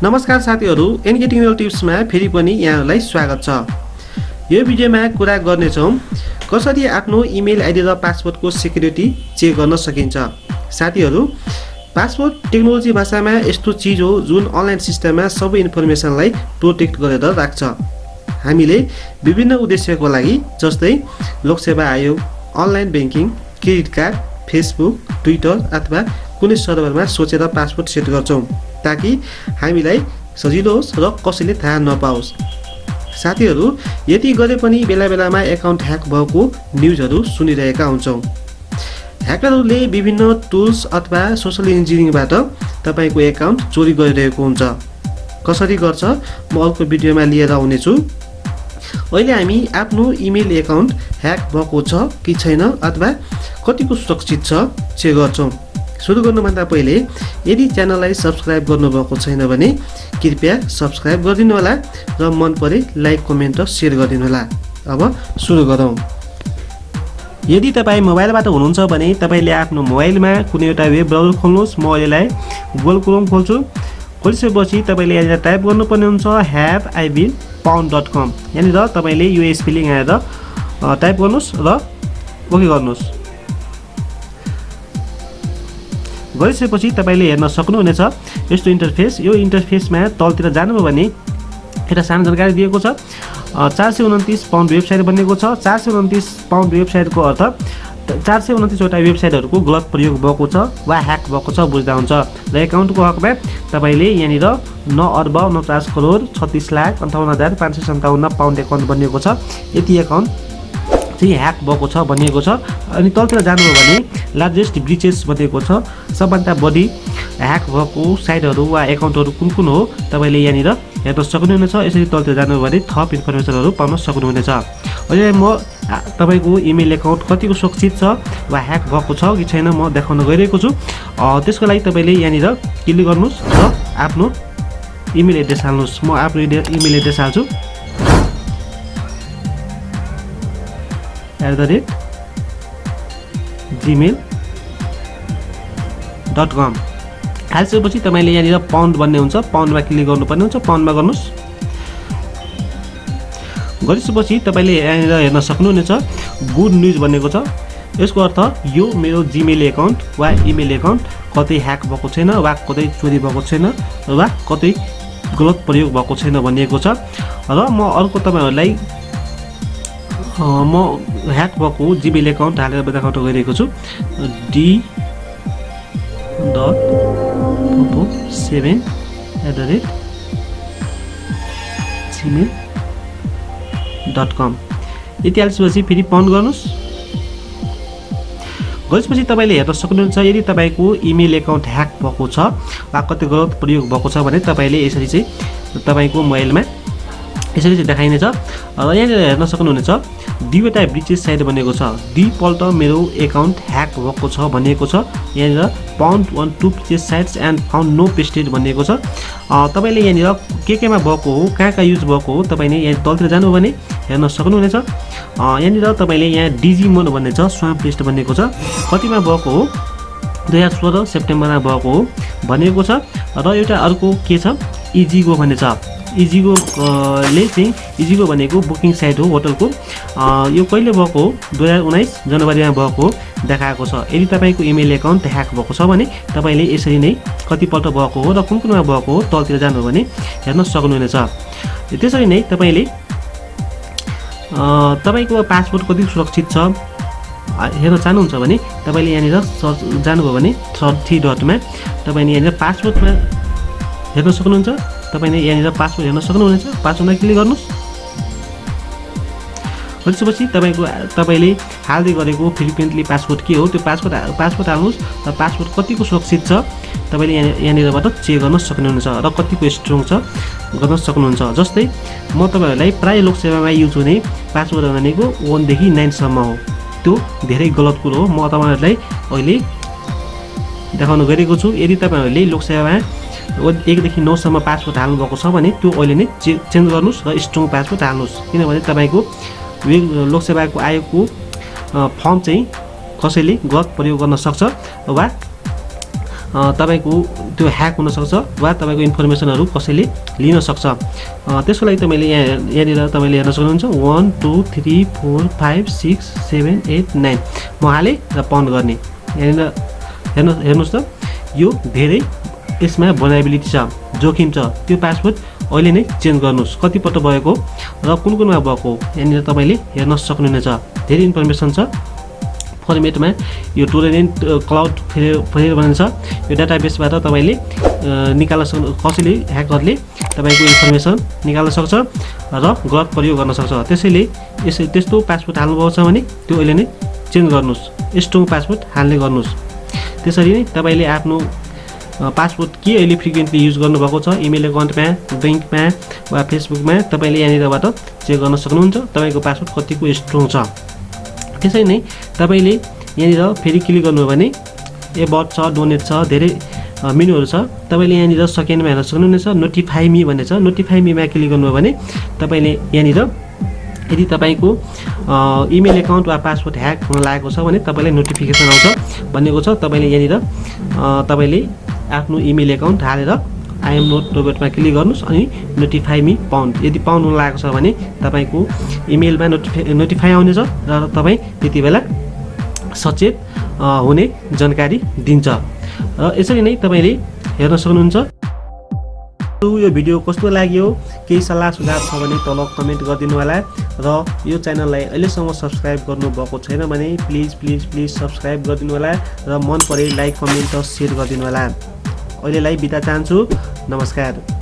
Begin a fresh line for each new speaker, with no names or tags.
नमस्कार साथीहरू, N K technical टिप्समा फेरि पनि यहाँहरूलाई स्वागत छ। यो भिडियोमा कुरा गर्नेछौँ कसरी आफ्नो इमेल आइडी र पासवर्डको सिक्युरिटी चेक गर्न सकिन्छ। साथीहरू, पासवर्ड टेक्नोलोजी भाषामा यस्तो चिज हो जुन अनलाइन सिस्टममा सबै इन्फर्मेसनलाई प्रोटेक्ट गरेर राख्छ। हामीले विभिन्न उद्देश्यको लागि जस्तै लोकसेवा आयोग, online banking, credit card, Facebook, Twitter अथवा कुनै सर्भरमा सोचेर पासवर्ड सेट गर्छौँ ताकि हामीलाई सजिलो होस् र कसैले थाहा नपाओस्। साथीहरू, यति गरे पनि बेला बेलामा एकाउन्ट ह्याक भएको न्युजहरू सुनिरहेका हुन्छौँ। ह्याकरहरूले विभिन्न टुल्स अथवा सोसल इन्जिनियरिङबाट तपाईँको एकाउन्ट चोरी गरिरहेको हुन्छ। कसरी गर्छ म अर्को भिडियोमा लिएर आउनेछु। अहिले हामी आफ्नो इमेल एकाउन्ट ह्याक भएको छ कि छैन अथवा कतिको सुरक्षित छ चेक गर्छौँ। सुरु गर्नुभन्दा पहिले यदि च्यानललाई सब्सक्राइब गर्नुभएको छैन भने कृपया सब्सक्राइब गरिदिनु होला र मन परे लाइक, कमेन्ट र सेयर गरिदिनु होला। अब सुरु गरौँ। यदि तपाईँ मोबाइलबाट हुनुहुन्छ भने तपाईँले आफ्नो मोबाइलमा कुनै एउटा वेब ब्राउजर खोल्नुहोस्। म अहिलेलाई गुगल क्रोम खोल्छु। खोलिसकेपछि तपाईँले यहाँनिर टाइप गर्नुपर्ने हुन्छ haveivillfound.com। यहाँनिर तपाईँले यो स्पेलिङ आएर टाइप गर्नुहोस् र ओके गर्नुहोस्। गरिसकेपछि तपाईँले हेर्न सक्नुहुनेछ यस्तो इन्टरफेस। यो इन्टरफेसमा तलतिर जानुभयो भने एउटा सानो जानकारी दिएको छ। 429 पाउन्ड वेबसाइट बनेको छ। 429 पाउन्ड वेबसाइटको अर्थ 429 वटा वेबसाइटहरूको गलत प्रयोग भएको छ वा ह्याक भएको छ बुझ्दा हुन्छ। र एकाउन्टको हकमा तपाईँले यहाँनिर 9 अर्ब 49 करोड 36,58,557 पाउन्ड एकाउन्ट बनिएको छ। यति एकाउन्ट चाहिँ ह्याक भएको छ भनिएको छ। अनि तलतिर जानुभयो भने लार्जेस्ट ब्रिचेस बनेको छ। सबभन्दा बढी ह्याक भएको साइटहरू वा एकाउन्टहरू कुन कुन हो तपाईँले यहाँनिर हेर्न सक्नुहुनेछ। यसरी तलतिर जानुभयो भने थप इन्फर्मेसनहरू पाउन सक्नुहुनेछ। अहिले म तपाईँको इमेल एकाउन्ट कतिको सुरक्षित छ वा ह्याक भएको छ कि छैन म देखाउन गइरहेको छु। त्यसको लागि तपाईँले यहाँनिर क्लिक गर्नुहोस् र आफ्नो इमेल एड्रेस हाल्नुहोस्। म आफ्नो इमेल एड्रेस हाल्छु @gmail.com। हालिसकेपछि तपाईँले यहाँनिर पाउन्ड भन्ने हुन्छ, पाउन्डमा क्लिक गर्नुपर्ने हुन्छ। पाउन्डमा गर्नुहोस्। गरिसकेपछि तपाईँले यहाँनिर हेर्न सक्नुहुनेछ गुड न्युज भनेको छ। यसको अर्थ यो मेरो जिमेल एकाउन्ट वा इमेल एकाउन्ट कतै ह्याक भएको छैन वा कतै चोरी भएको छैन वा कतै गलत प्रयोग भएको छैन भनिएको छ। र म अर्को तपाईँहरूलाई म ह्याक भएको जिमेल एकाउन्ट हालेर देखाउन गइरहेको छु। d.7 यति हालिसकेपछि फेरि पाउन्ड गर्नुहोस्। गरिसकेपछि तपाईँले हेर्न सक्नुहुन्छ यदि तपाईँको इमेल एकाउन्ट ह्याक भएको छ वा कति गलत प्रयोग भएको छ भने तपाईँले यसरी चाहिँ तपाईँको मोबाइलमा यसरी चाहिँ देखाइनेछ। र यहाँनिर हेर्न सक्नुहुनेछ दुईवटा ब्रिचेस साइट बनेको छ। दुईपल्ट मेरो एकाउन्ट ह्याक भएको छ भनिएको छ। यहाँनिर found 1 2 breaches sites and found no pasted भनिएको छ। तपाईँले यहाँनिर केमा भएको हो, कहाँ युज भएको हो तपाईँले यहाँ तलतिर जानुभयो भने हेर्न सक्नुहुनेछ। यहाँनिर तपाईँले यहाँ डिजिमोड भन्ने छ, स्वाम्प पेस्ट बनेको छ। कतिमा भएको हो 2016 सेप्टेम्बरमा भएको हो भनेको छ। र एउटा अर्को के छ इजिगो भन्ने छ। इजिगो भनेको बुकिङ साइट हो होटलको। यो कहिले भएको हो 2019 जनवरीमा भएको हो देखाएको छ। यदि तपाईँको इमेल एकाउन्ट ह्याक भएको छ भने तपाईँले यसरी नै कतिपल्ट भएको हो र कुन कुनमा भएको हो तलतिर जानुभयो भने हेर्न सक्नुहुनेछ। त्यसरी नै तपाईँले तपाईँको पासवर्ड कति सुरक्षित छ हेर्न चाहनुहुन्छ भने तपाईँले यहाँनिर सर्च जानुभयो भने सर्च 3 डटमा तपाईँले यहाँनिर पासवर्डमा हेर्न सक्नुहुन्छ। तपाईँले यहाँनिर पासवर्ड हेर्न सक्नुहुनेछ। पासवर्डमा क्लिक गर्नुहोस्। गरिसकेपछि तपाईँले हाल्दै गरेको फ्रिक्वेन्टली पासवर्ड के हो त्यो पासवर्ड हाल्नुहोस् र पासवर्ड कतिको सुरक्षित छ तपाईँले यहाँनिरबाट चेक गर्न सक्नुहुनेछ र कतिको स्ट्रङ छ गर्न सक्नुहुन्छ। जस्तै म तपाईँहरूलाई प्रायः लोकसेवामा युज हुने पासवर्ड भनेको 1 देखि 9 सम्म हो। त्यो धेरै गलत कुरो हो। म तपाईँहरूलाई अहिले देखाउन गइरहेको छु। यदि तपाईँहरूले लोकसेवामा 1 देखि 9 सम्म पासवर्ड हाल्नुभएको छ भने त्यो अहिले नै चेन्ज गर्नुहोस् र स्ट्रङ पासवर्ड हाल्नुहोस्। किनभने तपाईँको लोकसेवाको आयोगको फर्म चाहिँ कसैले गलत प्रयोग गर्न सक्छ वा तपाईको त्यो ह्याक हुन सक्छ वा तपाईको इन्फर्मेसनहरु कसैले लिन सक्छ। त्यसको लागि तपाईले यहाँनिर तपाईले हेर्न सक्नुहुन्छ 1 2 3 4 5 6 7 8 9 म हाले र पाउन्ड गर्ने। यहाँनिर हेर्नुस् त यो धेरै यसमा भल्नरेबिलिटी छ, जोखिम छ। त्यो पासवर्ड अहिले नै चेन्ज गर्नुस्, कतिपल्ट भएको र कुनमा भएको यहाँनिर तपाईले हेर्न सक्नुहुनेछ। धेरै इन्फर्मेसन छ फर्मेटमा। यो टोरेन्ट क्लाउड फेरि भनिन्छ। यो डाटाबेसबाट तपाईले निकाल्न सक्नु, कसैले ह्याकरले तपाईको इन्फर्मेसन निकाल्न सक्छ र गलत प्रयोग गर्न सक्छ। त्यसैले त्यस्तो पासवर्ड हाल्नुभएको छ भने त्यो अहिले नै चेन्ज गर्नुस्, स्ट्रङ पासवर्ड हाल्ने गर्नुस्। त्यसरी नै तपाईले आफ्नो पासवर्ड के अहिले फ्रिक्वेन्टली युज गर्नुभएको छ इमेल एकाउन्टमा, बैंकमा वा फेसबुकमा तपाईले यहाँनिरबाट चेक गर्न सक्नुहुन्छ तपाईको पासवर्ड कतिको स्ट्रङ छ। त्यसै नै तपाईले यहाँनिर फेरि क्लिक गर्नुभयो भने एबट छ, डोनेट छ, धेरै मेनुहरु छ। तपाईले यहाँनिर सेकेन्डमा हेर्न सक्नुहुनेछ नोटिफाई मी भन्ने छ। नोटिफाई मीमा क्लिक गर्नुभयो भने तपाईले यहाँनिर यदि तपाईको इमेल एकाउन्ट वा पासवर्ड ह्याक हुन लागेको छ भने तपाईलाई नोटिफिकेसन आउँछ भनेको छ। तपाईले यहाँनिर तपाईले आफ्नो इमेल एकाउन्ट हालेर आई एम नोट रोबोटमा क्लिक गर्नुस् अनि नोटिफाई मी पाउन्ड। यदि पाउन्ड हुन लागेको छ भने तपाईको इमेलमा नोटिफाई आउनेछ र तपाई त्यतिबेला सचेत हुने जानकारी दिन्छ। र यसरी नै तपाईले हेर्न सक्नुहुन्छ। यो भिडियो कस्तो लाग्यो, केही सल्लाह सुझाव छ भने तल कमेन्ट गरिदिनु होला र यो च्यानललाई अहिलेसम्म सब्स्क्राइब गर्नुभएको छैन भने प्लिज सब्स्क्राइब गरिदिनु होला र मन परे लाइक कमेन्ट र शेयर गरिदिनु होला। अहिलेलाई बिदा चाहन्छु। नमस्कार।